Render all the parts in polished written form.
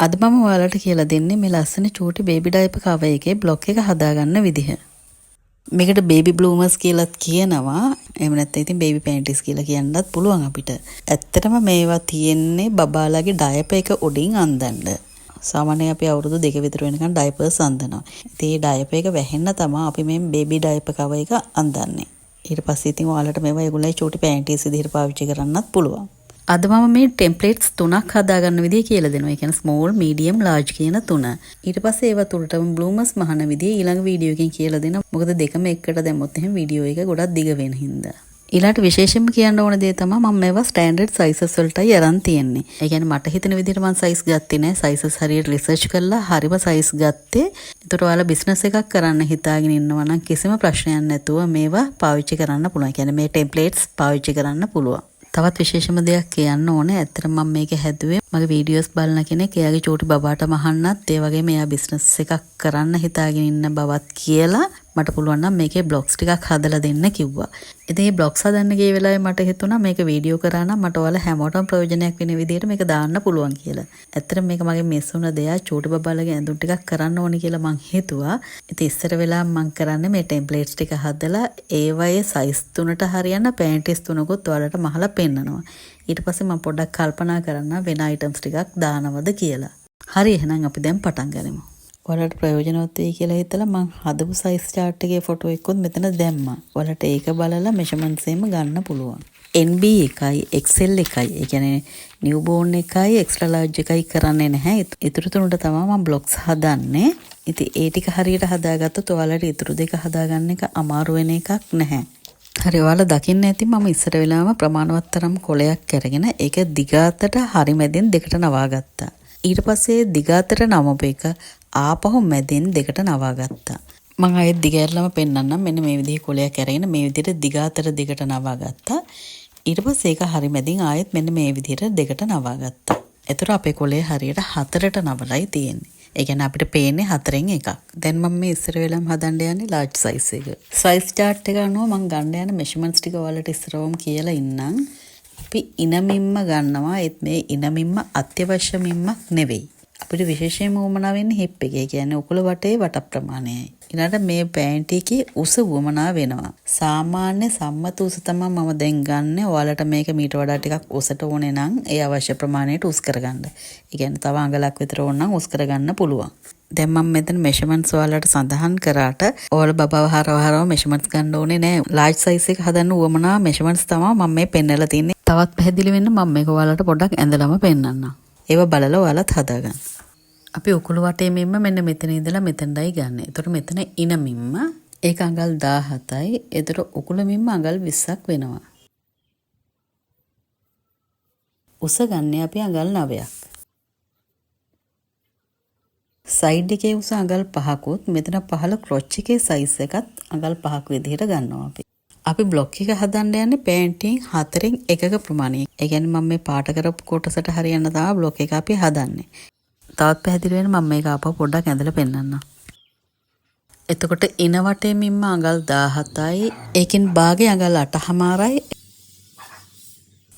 අද මම ඔයාලට කියලා දෙන්නේ මේ ලස්සන චූටි බේබි ඩයපර් කවර් එකේ බ්ලොක් එක හදාගන්න විදිහ. මේකට බේබි බ්ලූමර්ස් කියලාත් කියනවා. එහෙම නැත්නම් ඉතින් බේබි පැන්ටිස් කියලා කියන්නත් පුළුවන් අපිට. ඇත්තටම මේවා තියෙන්නේ බබාලාගේ ඩයපර් එක උඩින් අඳින්න. සාමාන්‍යයෙන් අපි අවුරුදු 2 විතර වෙනකන් ඩයපර්ස් අඳිනවා. ඉතින් මේ ඩයපර් එක වැහෙන්න තමයි අපි මේ බේබි ඩයපර් කවර් එක අඳින්නේ. ඊට පස්සේ ඉතින් ඔයාලට මේවා ඒගොල්ලෝ චූටි පැන්ටිස් විදිහට පාවිච්චි කරන්නත් පුළුවන්. අද මම මේ ටෙම්ප්ලේට්ස් 3ක් හදාගන්න විදිය කියලා දෙනවා. ඒ කියන්නේ ස්මෝල්, මීඩියම්, ලාර්ජ් කියන 3. ඊට පස්සේ ඒවා තුනටම බ්ලූමර්ස් මහන විදිය ඊළඟ වීඩියෝ එකකින් කියලා දෙනවා. මොකද දෙකම එකට දැම්මොත් එහෙනම් වීඩියෝ එක ගොඩක් දිග වෙන හින්දා. ඊළාට විශේෂයෙන්ම කියන්න ඕන දේ තමයි මම මේවා ස්ටෑන්ඩඩ් සයිසස් වලටයි අරන් තියෙන්නේ. ඒ කියන්නේ මට හිතෙන විදිහට මම සයිස් ගත්තේ නැහැ. සයිසස් හරියට රිසර්ච් කරලා හරිම සයිස් ගත්තේ. ඒතර ඔයාලා බිස්නස් එකක් කරන්න හිතාගෙන ඉන්නවා නම් කිසිම ප්‍රශ්නයක් නැතුව මේවා පාවිච්චි කරන්න පුළුවන්. ඒ කියන්නේ මේ ටෙම්ප්ලේට්ස් පාවිච්චි කරන්න පුළුවන්. තවත් විශේෂම දෙයක් කියන්න ඕනේ. ඇත්තටම මම මේක හැදුවේ මගේ වීඩියෝස් බලන කෙනෙක් එයාගේ චූටි බබාට මහන්නත් ඒ වගේම එයා බිස්නස් එකක් කරන්න හිතාගෙන ඉන්න බවත් කියලා මට පුළුවන් නම් මේකේ බ්ලොග්ස් ටිකක් හදලා දෙන්න කිව්වා. ඉතින් මේ බ්ලොග්ස් හදන්න ගිය වෙලාවේ මට හිතුණා මේක වීඩියෝ කරා නම් මට ඔයාලා හැමෝටම ප්‍රයෝජනයක් වෙන විදිහට මේක දාන්න පුළුවන් කියලා. ඇත්තටම මේක මගේ මිස් වුණ දෙයක්. චූටි බබාලගේ ඇඳුම් ටිකක් කරන්න ඕනේ කියලා මං හිතුවා. ඉතින් ඉස්සර වෙලා මං කරන්නේ මේ ටෙම්ප්ලේට්ස් ටික හදලා ඒවයේ සයිස් 3ට හරියන පැන්ටිස් 3කුත් ඔයාලට මහලා පෙන්නනවා. ඊට පස්සේ මම පොඩ්ඩක් කල්පනා කරන්න වෙන අයිටම්ස් ටිකක් දානවද කියලා. හරි එහෙනම් අපි දැන් පටන් ගනිමු. ඔයාලට ප්‍රයෝජනවත් වෙයි කියලා හිතලා මම හදපු සයිස් chart එකේ ෆොටෝ එකකුත් මෙතන දැම්මා. ඔයාලට ඒක බලලා මෙෂර්මන්ට්ස් එහෙම ගන්න පුළුවන්. NB එකයි XL එකයි. ඒ කියන්නේ නිව්බෝර්න් එකයි එක්ස්ට්‍රා ලාර්ජ් එකයි කරන්නේ නැහැ. ඊටු තුනට තමයි මම බ්ලොග්ස් හදන්නේ. ඉතින් ඒ ටික හරියට හදාගත්තොත් ඔයාලට ඊටු දෙක හදාගන්න එක අමාරු වෙන එකක් නැහැ. හරි ඔයාලා දකින්න ඇති මම ඉස්සර වෙලාවම ප්‍රමාණවත් තරම් කොලයක් අරගෙන ඒක දිගාතට හරි මැදෙන් දෙකට නවා ගත්තා. ඊට පස්සේ දිගාතට නමපු එක ආපහු මැදෙන් දෙකට නවා ගත්තා. මම ආයෙත් දිගහැරලම පෙන්නන්නම්. මෙන්න මේ විදිහේ කොලයක් අරගෙන මේ විදිහට දිගාතට දෙකට නවා ගත්තා. ඊට පස්සේ ඒක හරි මැදින් ආයෙත් මෙන්න මේ විදිහට දෙකට නවා ගත්තා. ඒතර අපේ කොලේ හරියට හතරට නවලයි තියෙන්නේ. ඒ කියන්නේ අපිට පේන්නේ හතරෙන් එකක්. දැන් මම මේ ඉස්සර වෙලම හදන්න යන්නේ ලාර්ජ් සයිස් එක. සයිස් chart එක අනුව මම ගන්න යන මෙෂර්මන්ට්ස් ටික ඔයාලට ඉස්සරවම කියලා ඉන්නම්. අපි ඉනමින්ම ගන්නවා. ඒත් මේ ඉනමින්ම අත්‍යවශ්‍ය මින්මක් නෙවෙයි. අපිට විශේෂයෙන්ම උවමනා වෙන්නේ හිප් එක. ඒ කියන්නේ උකුල වටේ වට ප්‍රමාණයයි. ඊළඟට මේ පෑන්ටි එකේ උස උවමනා වෙනවා. සාමාන්‍ය සම්මත උස තමයි මම දැන් ගන්න. ඔයාලට මේක මීට වඩා ටිකක් උසට ඕනේ නම් ඒ අවශ්‍ය ප්‍රමාණයට උස් කරගන්න. ඒ කියන්නේ තව අඟලක් විතර ඕන නම් උස් කරගන්න පුළුවන්. දැන් මම මෙතන මෙෂර්මන්ට්ස් ඔයාලට සඳහන් කරාට ඔයාලා බබව හරවහරව මෙෂර්මන්ට්ස් ගන්න ඕනේ නෑ. ලාර්ජ් සයිස් එක හදන්න උවමනා මෙෂර්මන්ට්ස් තමයි මම මේ පෙන්නලා තින්නේ. තවත් පැහැදිලි වෙන්න මම මේක ඔයාලට පොඩ්ඩක් ඇඳලාම පෙන්නන්නම්. ඒව බලලා ඔයාලත් හදාගන්න. අපි උකුළු වටේ මෙන්න මෙතන ඉඳලා මෙතනයි ගන්න. ඒතකොට මෙතන ඉනමින්ම ඒක අඟල් 17යි. ඒතර උකුළු මින්ම අඟල් 20ක් වෙනවා. උස ගන්න අපි අඟල් 9ක්. සයිඩ් එකේ උස අඟල් 5කුත් මෙතන පහළ ක්‍රොච් එකේ සයිස් එකත් අඟල් 5ක් විදිහට ගන්නවා අපි. අපි බ්ලොක් එක හදන්න යන්නේ පෑන්ටින් 4න් 1ක ප්‍රමාණය. ඒ කියන්නේ මම මේ පාට කරපු කොටසට හරියන්න තමයි බ්ලොක් එක අපි හදන්නේ. තවත් පැහැදිලි වෙන මම මේක ආපහු පොඩ්ඩක් ඇඳලා පෙන්නන්නම්. එතකොට ඉන වටේ මින්ම අඟල් 17යි. ඒකෙන් භාගය අඟල් 8මාරයි.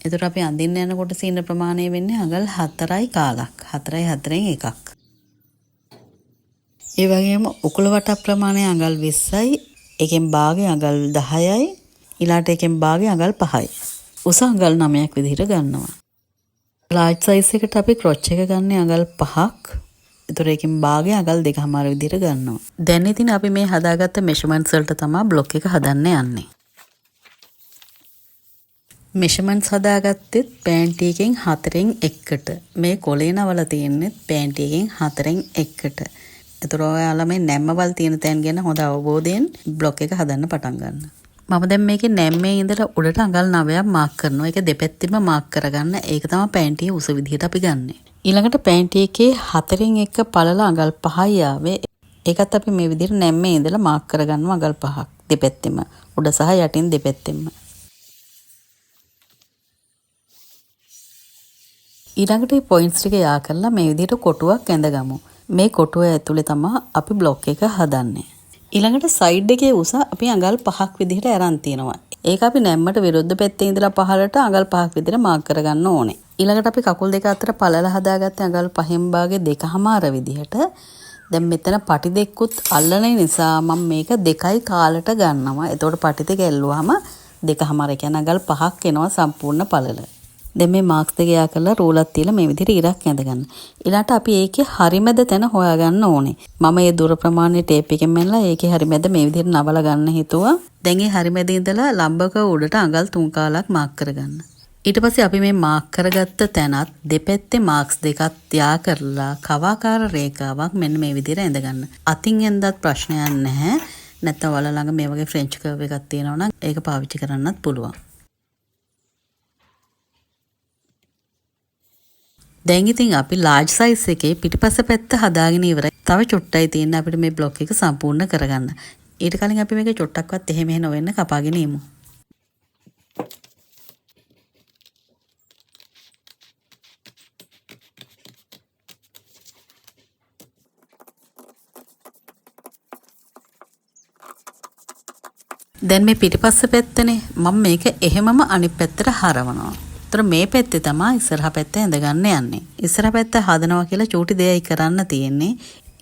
එතකොට අපි අඳින්න යන කොටස ඉන්න ප්‍රමාණය වෙන්නේ අඟල් 4යි කාලක්. 4යි 4න් එකක්. ඒ වගේම උකුල වට ප්‍රමාණය අඟල් 20යි. ඒකෙන් භාගය අඟල් 10යි. ඊළාට ඒකෙන් භාගය අඟල් 5යි. උස අඟල් 9ක් විදිහට ගන්නවා. ලාර්ජ් සයිස් එකට අපි ක්‍රොච් එක ගන්න අඟල් 5ක්. ඒතර ඒකෙන් භාගය අඟල් 2මාර විදිහට ගන්නවා. දැන් ඉතින් අපි මේ හදාගත්ත මෙෂර්මන්ට්ස් වලට තමයි බ්ලොක් එක හදන්න යන්නේ. මෙෂර්මන්ට්ස් හදාගත්තෙත් පෑන්ටි එකෙන් 4න් 1කට. මේ කොලේ නවලා තියෙන්නේ පෑන්ටි එකෙන් 4න් 1කට. ඒතර ඔයාලා මේ නැම්මවල් තියෙන තැන් ගැන හොඳ අවබෝධයෙන් බ්ලොක් එක හදන්න පටන් ගන්න. මම දැන් මේකේ නැම්මේ ඉඳලා උඩට අඟල් 9ක් මාක් කරනවා. ඒක දෙපැත්තෙම මාක් කරගන්න. ඒක තමයි පෑන්ටියේ උස විදිහට අපි ගන්නෙ. ඊළඟට පෑන්ටි එකේ 4න් 1 පළල අඟල් 5යි ආවේ. ඒකත් අපි මේ විදිහට නැම්මේ ඉඳලා මාක් කරගන්නවා අඟල් 5ක් දෙපැත්තෙම. උඩ සහ යටින් දෙපැත්තෙම. ඊළඟට මේ පොයින්ට්ස් ටික යා කරලා මේ විදිහට කොටුවක් ඇඳගමු. මේ කොටුව ඇතුලේ තමයි අපි බ්ලොක් එක හදන්නේ. ඊළඟට සයිඩ් එකේ උස අපි අඟල් 5ක් විදිහට අරන් තියනවා. ඒක අපි නැම්මට විරුද්ධ පැත්තේ ඉඳලා පහළට අඟල් 5ක් විතර මාක් කරගන්න ඕනේ. ඊළඟට අපි කකුල් දෙක අතර පළල හදාගත්තේ අඟල් 5න් භාගේ 2.5 විදිහට. දැන් මෙතන පටි දෙකකුත් අල්ලන නිසා මම මේක 2යි කාලට ගන්නවා. එතකොට පටි දෙක ඇල්ලුවාම 2.5 කියන්නේ අඟල් 5ක් එනවා සම්පූර්ණ පළල. දැන් මේ මාක්ස් දෙක යා කරලා රූලක් තියලා මේ විදිහට ඉරක් ඇඳගන්න. ඊළාට අපි ඒකේ හරිමැද තැන හොයාගන්න ඕනේ. මම මේ දුර ප්‍රමාණය ටේප් එකෙන් මැනලා ඒකේ හරිමැද මේ විදිහට නවලා ගන්න හිතුවා. දැන් මේ හරිමැද ඉඳලා ලම්බක උඩට අඟල් 3 කාලක් මාක් කරගන්න. ඊට පස්සේ අපි මේ මාක් කරගත්ත තැනත් දෙපැත්තේ මාක්ස් දෙකක් යා කරලා කවාකාර රේඛාවක් මෙන්න මේ විදිහට ඇඳගන්න. අතින් ඇඳත් ප්‍රශ්නයක් නැහැ. නැත්නම් ඔයාලා ළඟ මේ වගේ ෆ්‍රෙන්ච් කර්ව් එකක් තියෙනවා නම් ඒක පාවිච්චි කරන්නත් පුළුවන්. දැන් ඉතින් අපි large size එකේ පිටිපස්ස පැත්ත හදාගෙන ඉවරයි. තව චුට්ටයි තියෙන අපිට මේ බ්ලොක් එක සම්පූර්ණ කරගන්න. ඊට කලින් අපි මේක චුට්ටක්වත් එහෙම නොවෙන්න කපාගෙන ඉමු. දැන් මේ පිටිපස්ස පැත්තනේ මම මේක එහෙමම අනිත් පැත්තට හරවනවා. ඒතර මේ පැත්තේ තමයි ඉස්සරහ පැත්ත ඇඳගන්න යන්නේ. ඉස්සරහ පැත්ත හදනවා කියලා චූටි දෙයයි කරන්න තියෙන්නේ.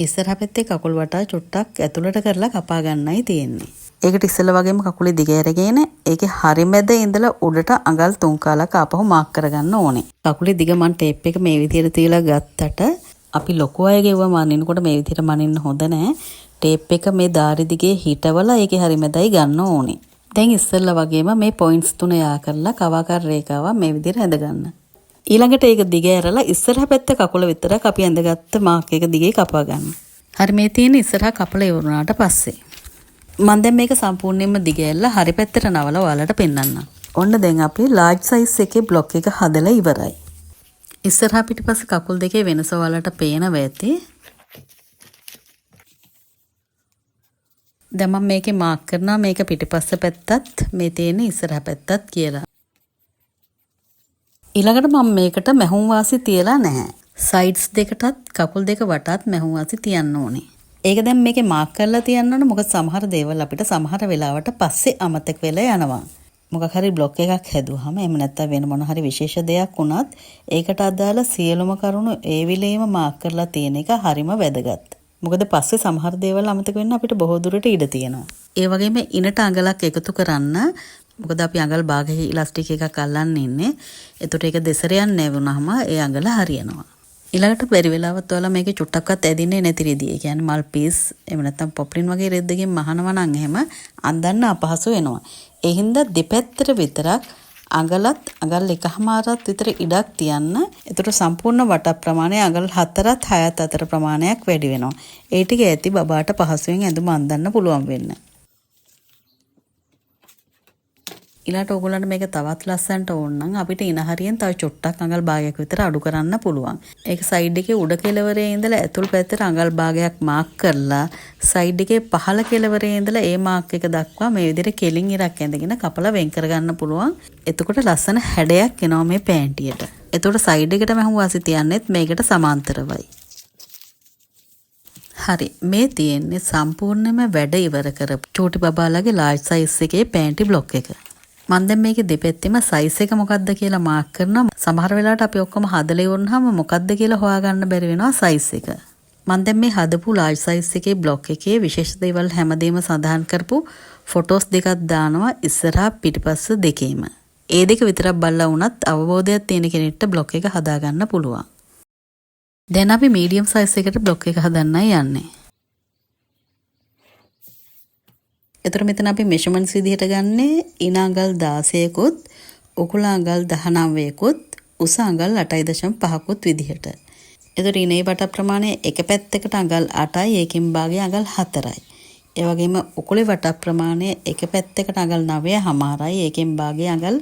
ඉස්සරහ පැත්තේ කකුල් වටා චුට්ටක් ඇතුළට කරලා කපා ගන්නයි තියෙන්නේ. ඒකට ඉස්සෙල්ලා වගේම කකුලේ දිග ඇරගෙන ඒකේ හරිමැද ඉඳලා උඩට අඟල් 3 කාලක් ආපහු මාක් කරගන්න ඕනේ. කකුලේ දිග මන් ටේප් එක මේ විදිහට තියලා ගත්තට අපි ලොකු අය ගෙවුවා මනින්නකොට මේ විදිහට මනින්න හොඳ නැහැ. ටේප් එක මේ ධාරි දිගේ හිටවලා ඒකේ හරිමැදයි ගන්න ඕනේ. දැන් ඉස්සෙල්ලා වගේම මේ පොයින්ට්ස් 3 යා කරලා කවාකාර රේඛාව මේ විදිහට ඇඳගන්න. ඊළඟට ඒක දිග ඇරලා ඉස්සරහ පැත්ත කකුල විතරක් අපි ඇඳගත්ත මාක් එක දිගේ කපා ගන්න. හරි මේ තියෙන ඉස්සරහ කපල ඉවරනාට පස්සේ මම දැන් මේක සම්පූර්ණයෙන්ම දිග ඇරලා හරි පැත්තට නවලා ඔයාලට පෙන්නන්නම්. ඔන්න දැන් අපි large size එකේ බ්ලොක් එක හදලා ඉවරයි. ඉස්සරහ පිටිපස්ස කකුල් දෙකේ වෙනස ඔයාලට පේනවා ඇති. දැන් මම මේකේ මාක් කරනවා මේක පිටිපස්ස පැත්තත් මේ තියෙන ඉස්සරහ පැත්තත් කියලා. ඊළඟට මම මේකට මැහුම් වාසි තියලා නැහැ. සයිඩ්ස් දෙකටත් කකුල් දෙක වටත් මැහුම් වාසි තියන්න ඕනේ. ඒක දැන් මේකේ මාක් කරලා තියන්න ඕනේ මොකද සමහර දේවල් අපිට සමහර වෙලාවට පස්සේ අමතක වෙලා යනවා. මොකක් හරි බ්ලොක් එකක් හැදුවාම එහෙම නැත්නම් වෙන මොන හරි විශේෂ දෙයක් වුණත් ඒකට අදාළ සියලුම කරුණු ඒ විලේම මාක් කරලා තියෙන එක හරිම වැදගත්. මොකද පස්සේ සමහර දේවල් අමතක වෙන්න අපිට බොහෝ දුරට ඉඩ තියෙනවා. ඒ වගේම ඉනට අඟලක් එකතු කරන්න. මොකද අපි අඟල් භාගයේ ඉලාස්ටික් එකක් අල්ලන්න ඉන්නේ. එතකොට ඒක දෙසරයක් නැවුනහම ඒ අඟල හරියනවා. ඊළඟට බැරි වෙලාවත් ඔයාලා මේකේ චුට්ටක්වත් ඇදින්නේ නැති රෙදි. ඒ කියන්නේ මල් පීස් එහෙම නැත්නම් පොප්ලින් වගේ රෙද්දකින් මහනවා නම් එහෙම අඳන්න අපහසු වෙනවා. ඒ හින්දා දෙපැත්තට විතරක් අඟලත් අඟල් 1මාරත් විතර ඉඩක් තියන්න. එතකොට සම්පූර්ණ වට ප්‍රමාණය අඟල් 4ත් 6ත් අතර ප්‍රමාණයක් වැඩි වෙනවා. ඒ ටික ඇති බබාට පහසුවෙන් ඇඳුම අඳන්න පුළුවන් වෙන්න. ඊළාට ඕගොල්ලන්ට මේක තවත් ලස්සනට ඕන නම් අපිට ඉන හරියෙන් තව චුට්ටක් අඟල් භාගයක් විතර අඩු කරන්න පුළුවන්. ඒක සයිඩ් එකේ උඩ කෙළවරේ ඉඳලා ඇතුල් පැත්තට අඟල් භාගයක් මාක් කරලා සයිඩ් එකේ පහළ කෙළවරේ ඉඳලා ඒ මාක් එක දක්වා මේ විදිහට කෙලින් ඉරක් ඇඳගෙන කපලා වෙන් කරගන්න පුළුවන්. එතකොට ලස්සන හැඩයක් එනවා මේ පෑන්ටියට. එතකොට සයිඩ් එකට මහුව වාසි තියන්නෙත් මේකට සමාන්තරවයි. හරි මේ තියෙන්නේ සම්පූර්ණයෙන්ම වැඩ ඉවර කරපු චූටි බබාලාගේ large size එකේ පෑන්ටි බ්ලොක් එක. මම දැන් මේකේ දෙපැත්තෙම size එක මොකක්ද කියලා මාක් කරනවා. සමහර වෙලාවට අපි ඔක්කොම හදලා ඉවරනහම මොකක්ද කියලා හොයාගන්න බැරි වෙනවා size එක. මම දැන් මේ හදපු large size එකේ බ්ලොක් එකේ විශේෂ දේවල් හැමදේම සඳහන් කරපු ෆොටෝස් දෙකක් දානවා ඉස්සරහා පිටිපස්ස දෙකේම. ඒ දෙක විතරක් බලලා වුණත් අවබෝධයක් තියෙන කෙනෙක්ට බ්ලොක් එක හදාගන්න පුළුවන්. දැන් අපි medium size එකට බ්ලොක් එක හදන්නයි යන්නේ. එතකොට මෙතන අපි මෙෂර්මන්ට්ස් විදිහට ගන්නේ ඉන අඟල් 16කුත් උකුල අඟල් 19කුත් උස අඟල් 8.5කුත් විදිහට. එතකොට ඉනේ වට ප්‍රමාණය එක පැත්තකට අඟල් 8යි ඒකෙන් භාගය අඟල් 4යි. ඒ වගේම උකුලේ වට ප්‍රමාණය එක පැත්තකට අඟල් 9.5යි ඒකෙන් භාගය අඟල්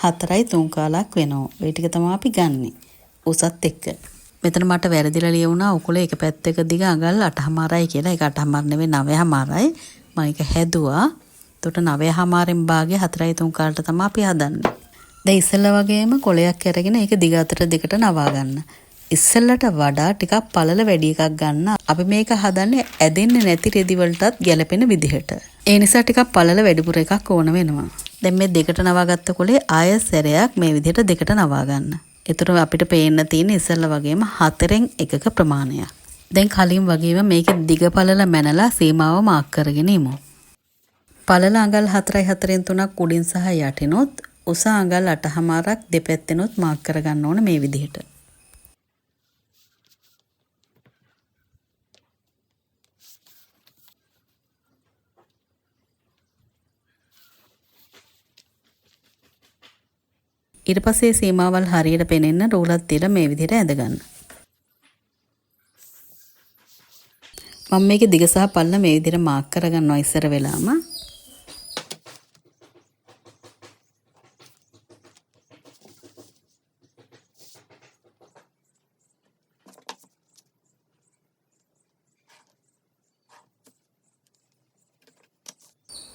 4යි 3 කාලක් වෙනවා. ඒ ටික තමයි අපි ගන්නෙ. උසත් එක්ක. මෙතන මට වැරදිලා ලියුණා උකුලේ එක පැත්තක දිග අඟල් 8.5යි කියලා. ඒක 8.5 නෙවෙයි 9.5යි. මම ඒක හැදුවා. එතකොට 9.5න් භාගය 4යි 3 කාලට තමයි අපි හදන්නේ. දැන් ඉස්සෙල්ලා වගේම කොලයක් අරගෙන ඒක දිග අතර දෙකට නවා ගන්න. ඉස්සෙල්ලට වඩා ටිකක් පළල වැඩි එකක් ගන්න. අපි මේක හදන්නේ ඇදෙන්නේ නැති රෙදි වලටත් ගැලපෙන විදිහට. ඒ නිසා ටිකක් පළල වැඩිපුර එකක් ඕන වෙනවා. දැන් මේ දෙකට නවාගත්ත කොලේ ආය සැරයක් මේ විදිහට දෙකට නවා ගන්න. එතකොට අපිට පේන්න තියෙන ඉස්සෙල්ලා වගේම 4න් එකක ප්‍රමාණයක්. දැන් කලින් වගේම මේකේ දිග පළල මැනලා සීමාව මාක් කරගෙන ඉමු. පළල අඟල් 4යි 4න් 3ක් උඩින් සහ යටිනොත් උස අඟල් 8මාරක් දෙපැත්තෙනොත් මාක් කරගන්න ඕන මේ විදිහට. ඊට පස්සේ සීමාවල් හරියට පෙනෙන්න රූලක් තියලා මේ විදිහට ඇඳ ගන්න. මම මේකේ දිග සහ පළල මේ විදිහට මාක් කරගන්නවා ඉස්සර වෙලාම.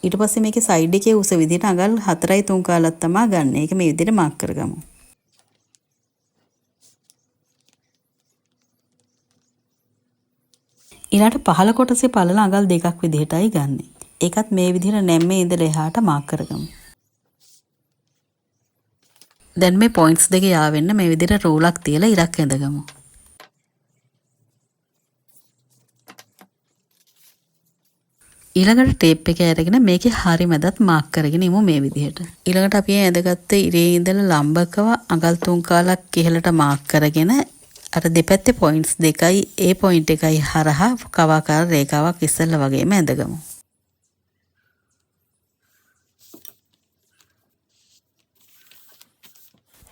ඊට පස්සේ මේකේ සයිඩ් එකේ උස විදිහට අඟල් 4යි 3 කාලක් තමයි ගන්න. ඒක මේ විදිහට මාක් කරගමු. ඊළඟට පහළ කොටසේ පළල අඟල් 2ක් විදිහටයි ගන්නෙ. ඒකත් මේ විදිහට නැම්මේ ඉඳලා එහාට මාක් කරගමු. දැන් මේ පොයින්ට්ස් දෙක යාවෙන්න මේ විදිහට රූලක් තියලා ඉරක් ඇඳගමු. ඊළඟට ටේප් එක අරගෙන මේකේ හරි මැදත් මාක් කරගෙන ඉමු මේ විදිහට. ඊළඟට අපි ඇඳගත්ත ඉරේ ඉඳලා ලම්බකව අඟල් 3 කාලක් ඉහළට මාක් කරගෙන අර දෙපැත්තේ පොයින්ට්ස් දෙකයි ඒ පොයින්ට් එකයි හරහා කවාකාර රේඛාවක් ඉස්සෙල්ලා වගේම ඇඳගමු.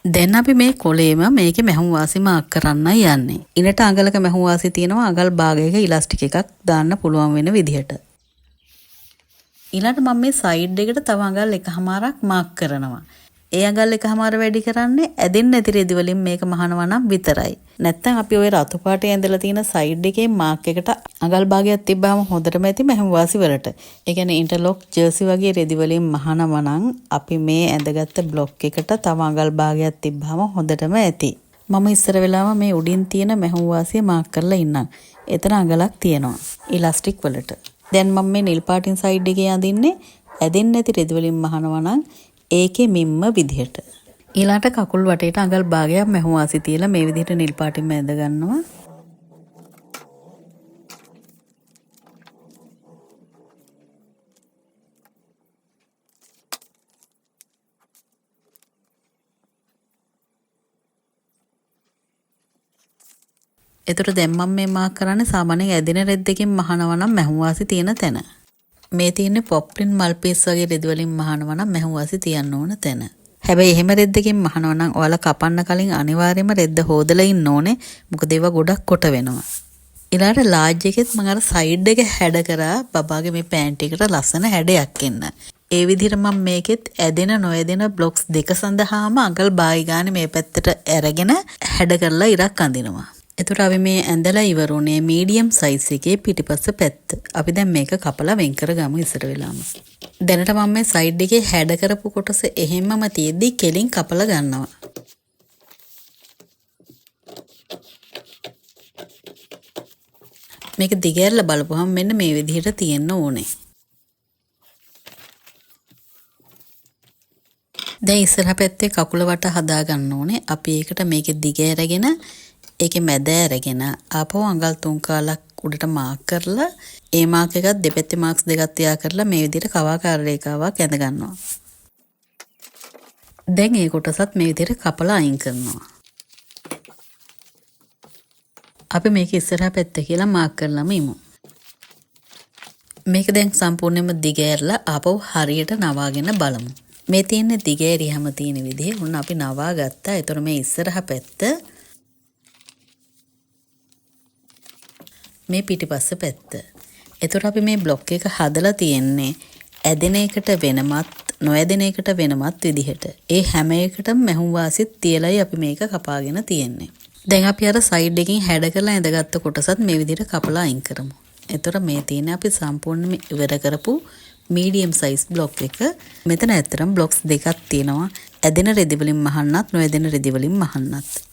දැන් අපි මේ කොලේම මේකේ මැහුම් වාසි මාක් කරන්නයි යන්නේ. ඉනට අඟලක මැහුම් වාසි තියෙනවා අඟල් භාගයක ඉලාස්ටික් එකක් දාන්න පුළුවන් වෙන විදිහට. ඊළඟට මම මේ සයිඩ් එකට තව අඟල් 1මාරක් මාක් කරනවා. ඒ අඟල් 1මාර වැඩි කරන්නේ ඇදෙන්නේ නැති රෙදි වලින් මේක මහනවා නම් විතරයි. නැත්තම් අපි ওই රතු පාටේ ඇඳලා තියෙන සයිඩ් එකේ මාක් එකට අඟල් භාගයක් තිබ්බාම හොඳටම ඇති මැහුම් වාසි වලට. ඒ කියන්නේ ඉන්ටර්ලොක් ජර්සි වගේ රෙදි වලින් මහනවා නම් අපි මේ ඇඳගත්ත බ්ලොක් එකට තව අඟල් භාගයක් තිබ්බාම හොඳටම ඇති. මම ඉස්සර වෙලාම මේ උඩින් තියෙන මැහුම් වාසිය මාක් කරලා ඉන්නම්. එතන අඟලක් තියෙනවා ඉලාස්ටික් වලට. දැන් මම මේ නිල් පාටින් සයිඩ් එකේ අඳින්නේ ඇදෙන්නේ නැති රෙදි වලින් මහනවා නම් ඒකේ මිම්ම විදිහට. ඊළාට කකුල් වටේට අඟල් භාගයක් මැහුම් වාසි තියලා මේ විදිහට නිල් පාටින්ම ඇඳ ගන්නවා. එතකොට දැන් මම මේ මාක් කරන්නේ සාමාන්‍යයෙන් ඇදෙන රෙද්දකින් මහනවා නම් මැහුම් වාසි තියෙන තැන. මේ තියෙන්නේ පොප්ලින් මල් පීස් වගේ රෙදි වලින් මහනවා නම් මැහුම් වාසි තියන්න ඕන තැන. හැබැයි එහෙම රෙද්දකින් මහනවා නම් ඔයාලා කපන්න කලින් අනිවාර්යයෙන්ම රෙද්ද හොදලා ඉන්න ඕනේ. මොකද ඒවා ගොඩක් කොට වෙනවා. ඊළඟට ලාර්ජ් එකෙත් මම අර සයිඩ් එක හැඩ කරා බබාගේ මේ පෑන්ට් එකට ලස්සන හැඩයක් එන්න. ඒ විදිහට මම මේකෙත් ඇදෙන නොඇදෙන බ්ලොක්ස් දෙක සඳහාම අඟල් භාගය ගන්න මේ පැත්තට අරගෙන හැඩ කරලා ඉරක් අඳිනවා. එතකොට අපි මේ ඇඳලා ඉවරුනේ මීඩියම් සයිස් එකේ පිටිපස්ස පැත්ත. අපි දැන් මේක කපලා වෙන් කරගමු ඉස්සර වෙලාම. දැනට මම මේ සයිඩ් එකේ හැඩ කරපු කොටස එහෙම්මම තියෙද්දි කෙලින් කපලා ගන්නවා. මේක දිගහැරලා බලපුවහම මෙන්න මේ විදිහට තියෙන්න ඕනේ. දැන් ඉස්සරහ පැත්තේ කකුල වට හදා ගන්න ඕනේ. අපි ඒකට මේකේ දිගහැරගෙන ඒකේ මැද අරගෙන ආපහු අඟල් 3 කාලක් උඩට මාක් කරලා ඒ මාක් එකත් දෙපැත්තේ මාක්ස් දෙකක් තියා කරලා මේ විදිහට කවාකාර රේඛාවක් ඇඳ ගන්නවා. දැන් මේ කොටසත් මේ විදිහට කපලා අයින් කරනවා. අපි මේක ඉස්සරහා පැත්ත කියලා මාක් කරලාම ඉමු. මේක දැන් සම්පූර්ණයෙන්ම දිගෑරලා ආපහු හරියට නවාගෙන බලමු. මේ තියෙන්නේ දිගෑරියම තියෙන විදිහ. උන්න අපි නවා ගත්තා. ඒතර මේ ඉස්සරහා පැත්ත මේ පිටිපස්ස පැත්ත. එතකොට අපි මේ බ්ලොක් එක හදලා තියෙන්නේ ඇදෙන එකට වෙනමත් නොඇදෙන එකට වෙනමත් විදිහට. ඒ හැම එකටම මැහුම් වාසිත් තියලයි අපි මේක කපාගෙන තියෙන්නේ. දැන් අපි අර සයිඩ් එකකින් හැඩ කරලා ඇඳගත්ත කොටසත් මේ විදිහට කපලා අයින් කරමු. එතකොට මේ තියෙන්නේ අපි සම්පූර්ණයෙන්ම ඉවර කරපු මීඩියම් සයිස් බ්ලොක් එක. මෙතන ඇත්තටම බ්ලොක්ස් දෙකක් තියෙනවා. ඇදෙන රෙදි වලින් මහන්නත් නොඇදෙන රෙදි වලින් මහන්නත්.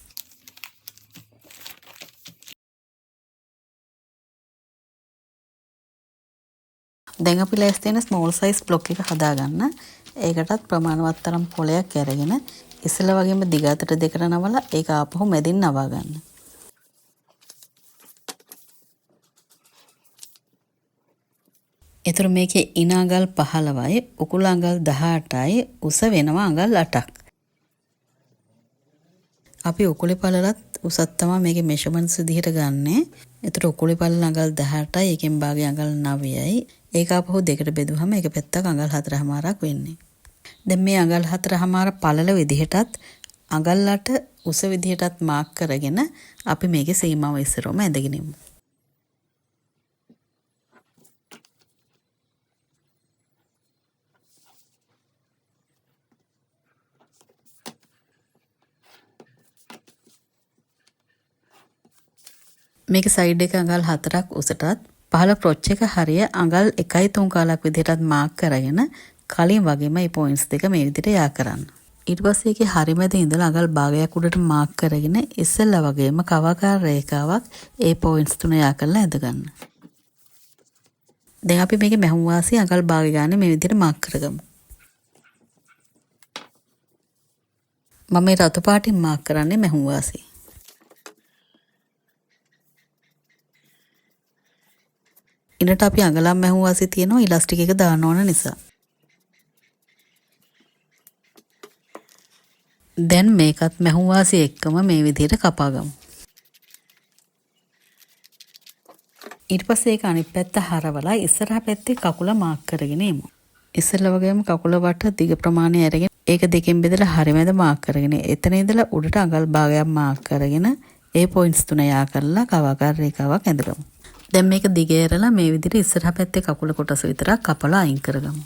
දැන් අපි ලෑස්ති වෙන ස්මෝල් සයිස් බ්ලොක් එක හදාගන්න. ඒකටත් ප්‍රමාණවත් තරම් පොලයක් අරගෙන ඉස්සෙල්ලා වගේම දිග අතට දෙකට නවලා ඒක ආපහු මැදින් නවා ගන්න. ඒතර මේකේ ඉන අඟල් 15යි උකුල අඟල් 18යි උස වෙනවා අඟල් 8ක්. අපි උකුලේ පළලත් උසත් තමයි මේකේ මෙෂර්මන්ට්ස් විදිහට ගන්නෙ. ඒතර උකුලේ පළල අඟල් 18යි එකෙන් භාගය අඟල් 9යි. ඒක ආපහු දෙකට බෙදුවම එක පැත්තක් අඟල් 4මාරක් වෙන්නේ. දැන් මේ අඟල් 4මාර පළල විදිහටත් අඟල් 8 උස විදිහටත් මාක් කරගෙන අපි මේකේ සීමාව ඉස්සරවම ඇඳගෙන ඉමු. මේක සයිඩ් එක අඟල් 4ක් උසටත් පහළ ප්‍රොච් එක හරිය අඟල් 1.3 කාලක් විදිහටත් මාක් කරගෙන කලින් වගේම මේ පොයින්ට්ස් දෙක මේ විදිහට යා කරන්න. ඊට පස්සේ ඒකේ හරිමැද ඉඳලා අඟල් භාගයක් උඩට මාක් කරගෙන ඉස්සෙල්ලා වගේම කවාකාර රේඛාවක් ඒ පොයින්ට්ස් තුන යා කරලා ඇඳ ගන්න. දැන් අපි මේකේ මැහුම් වාසිය අඟල් භාගය ගන්න මේ විදිහට මාක් කරගමු. මම මේ රතු පාටින් මාක් කරන්නේ මැහුම් වාසිය. ඉනට අපි අඟලම් මැහුම් වාසිය තියෙනවා ඉලාස්ටික් එක දාන්න ඕන නිසා. දැන් මේකත් මැහුම් වාසිය එක්කම මේ විදිහට කපා ගමු. ඊට පස්සේ ඒක අනිත් පැත්ත හරවලා ඉස්සරහ පැත්තේ කකුල මාක් කරගෙන එමු. ඉස්සෙල්ලා වගේම කකුල වට දිග ප්‍රමාණය අරගෙන ඒක දෙකෙන් බෙදලා හරියමැද මාක් කරගෙන එතන ඉඳලා උඩට අඟල් භාගයක් මාක් කරගෙන ඒ පොයින්ට්ස් තුන යා කරලා කවාකාර රේඛාවක් ඇඳගමු. දැන් මේක දිගෑරලා මේ විදිහට ඉස්සරහ පැත්තේ කකුල කොටස විතරක් කපලා අයින් කරගමු.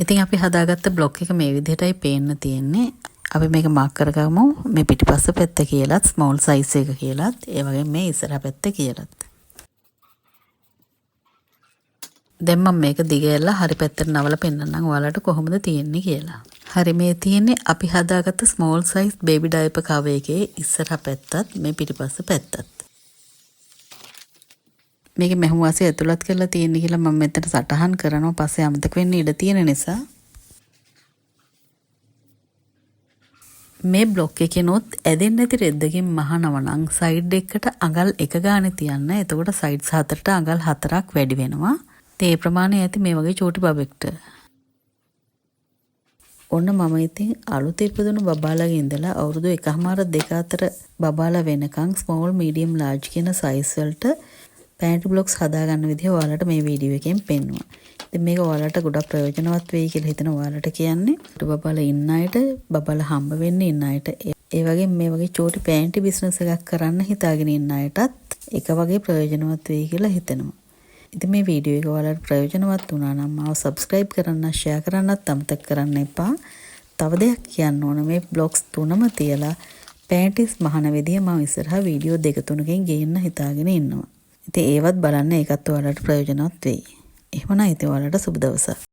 ඉතින් අපි හදාගත්ත බ්ලොක් එක මේ විදිහටයි පේන්න තියෙන්නේ. අපි මේක මාක් කරගමු. මේ පිටිපස්ස පැත්ත කියලාත් ස්මෝල් සයිස් එක කියලාත් ඒ වගේම මේ ඉස්සරහ පැත්ත කියලාත්. දැන් මම මේක දිගෑරලා හරි පැත්තට නවලා පෙන්නන්නම් ඔයාලට කොහොමද තියෙන්නේ කියලා. හරි මේ තියෙන්නේ අපි හදාගත්ත ස්මෝල් සයිස් බේබි ඩයපර් කවර් එකේ ඉස්සරහ පැත්තත් මේ පිටිපස්ස පැත්තත්. මේකේ මැහුම් වාසිය ඇතුළත් කරලා තියෙන්නේ කියලා මම මෙතන සටහන් කරනවා පස්සේ අමතක වෙන්න ඉඩ තියෙන නිසා. මේ බ්ලොක් එකේනොත් ඇදෙන්නේ නැති රෙද්දකින් මහනව නම් සයිඩ් එකට අඟල් 1 ගානේ තියන්න. එතකොට සයිඩ්ස් හතරට අඟල් 4ක් වැඩි වෙනවා. ඒ ප්‍රමාණය ඇති මේ වගේ චූටි බබෙක්ට. ඔන්න මම ඉතින් අලුත් ඉපදුණු බබාලගේ ඉඳලා අවුරුදු 1.5 2 අතර බබාලා වෙනකන් ස්මෝල් මීඩියම් ලාර්ජ් කියන සයිස් වලට පැන්ටි බ්ලොක්ස් හදාගන්න විදිහ ඔයාලට මේ වීඩියෝ එකෙන් පෙන්නුවා. ඉතින් මේක ඔයාලට ගොඩක් ප්‍රයෝජනවත් වෙයි කියලා හිතන ඔයාලට කියන්නේ. බබාලා ඉන්න අයට, බබාලා හම්බ වෙන්න ඉන්න අයට, ඒ වගේ මේ වගේ චූටි පැන්ටි බිස්නස් එකක් කරන්න හිතාගෙන ඉන්න අයටත් එක වගේ ප්‍රයෝජනවත් වෙයි කියලා හිතෙනවා. ඉතින් මේ වීඩියෝ එක ඔයාලට ප්‍රයෝජනවත් වුණා නම් මාව subscribe කරන්න, share කරන්නත් අමතක කරන්න එපා. තව දෙයක් කියන්න ඕන මේ බ්ලොග්ස් තුනම තියලා පැන්ටිස් මහන විදිය මම ඉස්සරහා වීඩියෝ 2-3කින් ගේන්න හිතාගෙන ඉන්නවා. ඉතින් ඒවත් බලන්න ඒකත් ඔයාලට ප්‍රයෝජනවත් වෙයි. එහෙමනම් ඉතින් ඔයාලට සුබ දවසක්.